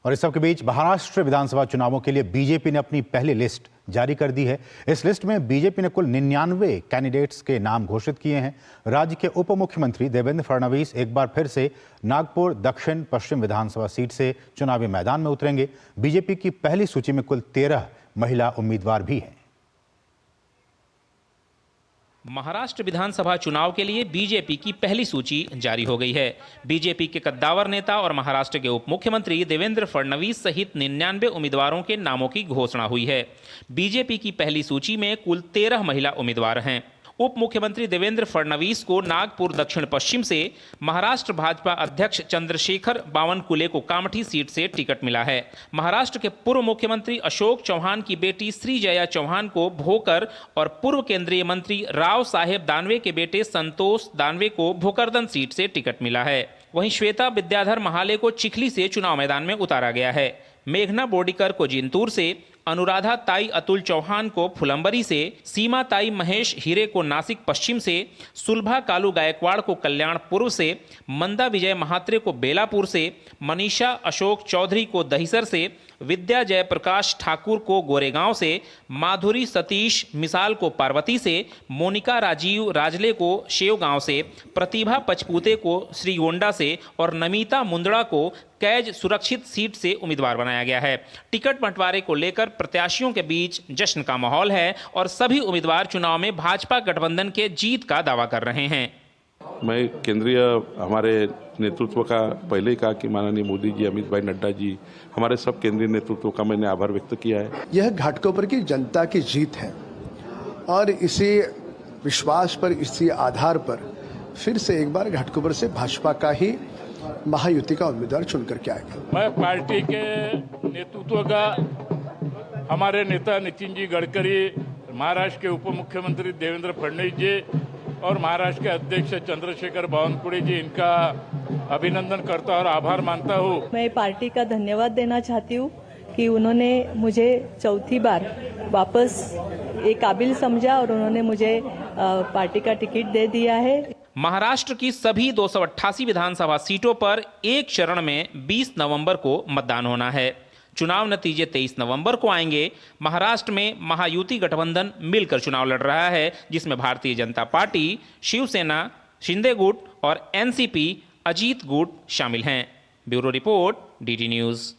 और इस सबके बीच महाराष्ट्र विधानसभा चुनावों के लिए बीजेपी ने अपनी पहली लिस्ट जारी कर दी है। इस लिस्ट में बीजेपी ने कुल 99 कैंडिडेट्स के नाम घोषित किए हैं। राज्य के उप मुख्यमंत्री देवेंद्र फडणवीस एक बार फिर से नागपुर दक्षिण पश्चिम विधानसभा सीट से चुनावी मैदान में उतरेंगे। बीजेपी की पहली सूची में कुल 13 महिला उम्मीदवार भी हैं। महाराष्ट्र विधानसभा चुनाव के लिए बीजेपी की पहली सूची जारी हो गई है। बीजेपी के कद्दावर नेता और महाराष्ट्र के उप मुख्यमंत्री देवेंद्र फडणवीस सहित 99 उम्मीदवारों के नामों की घोषणा हुई है। बीजेपी की पहली सूची में कुल 13 महिला उम्मीदवार हैं। उप मुख्यमंत्री देवेंद्र फडणवीस को नागपुर दक्षिण पश्चिम से, महाराष्ट्र भाजपा अध्यक्ष चंद्रशेखर बावनकुले को कामठी सीट से टिकट मिला है। महाराष्ट्र के पूर्व मुख्यमंत्री अशोक चौहान की बेटी श्रीजया चौहान को भोकर और पूर्व केंद्रीय मंत्री राव साहेब दानवे के बेटे संतोष दानवे को भोकरदन सीट से टिकट मिला है। वहीं श्वेता विद्याधर महाले को चिखली से चुनाव मैदान में उतारा गया है। मेघना बोर्डीकर को जिंतूर से, अनुराधा ताई अतुल चौहान को फुलंबरी से, सीमा ताई महेश हीरे को नासिक पश्चिम से, सुलभा कालू गायकवाड़ को कल्याण पूर्व से, मंदा विजय महात्रे को बेलापुर से, मनीषा अशोक चौधरी को दहिसर से, विद्या जयप्रकाश ठाकुर को गोरेगांव से, माधुरी सतीश मिसाल को पार्वती से, मोनिका राजीव राजले को शेवगांव से, प्रतिभा पचपूते को श्रीगोंडा से और नमिता मुंदड़ा को कैज सुरक्षित सीट से उम्मीदवार बनाया गया है। टिकट बंटवारे को लेकर प्रत्याशियों के बीच जश्न का माहौल है और सभी उम्मीदवार चुनाव में भाजपा गठबंधन के जीत का दावा कर रहे हैं। मैं केंद्रीय हमारे नेतृत्व का पहले ही कहा कि माननीय मोदी जी, अमित भाई नड्डा जी, हमारे सब केंद्रीय नेतृत्व का मैंने आभार व्यक्त किया है। यह घाटकोपर की जनता की जीत है और इसी विश्वास पर, इसी आधार पर फिर से एक बार घाटकोपर से भाजपा का ही महायुति का उम्मीदवार चुन करके आएगा। मैं पार्टी के नेतृत्व का हमारे नेता नितिन जी गडकरी, महाराष्ट्र के उप मुख्यमंत्री देवेंद्र फडणवीस जी और महाराष्ट्र के अध्यक्ष चंद्रशेखर बावनकुळे जी, इनका अभिनंदन करता और आभार मानता हूँ। मैं पार्टी का धन्यवाद देना चाहती हूँ कि उन्होंने मुझे चौथी बार वापस एक काबिल समझा और उन्होंने मुझे पार्टी का टिकट दे दिया है। महाराष्ट्र की सभी 288 विधानसभा सीटों पर एक चरण में 20 नवंबर को मतदान होना है। चुनाव नतीजे 23 नवंबर को आएंगे। महाराष्ट्र में महायुति गठबंधन मिलकर चुनाव लड़ रहा है, जिसमें भारतीय जनता पार्टी, शिवसेना, शिंदे गुट और एनसीपी, अजीत गुट शामिल हैं। Bureau report, DD news.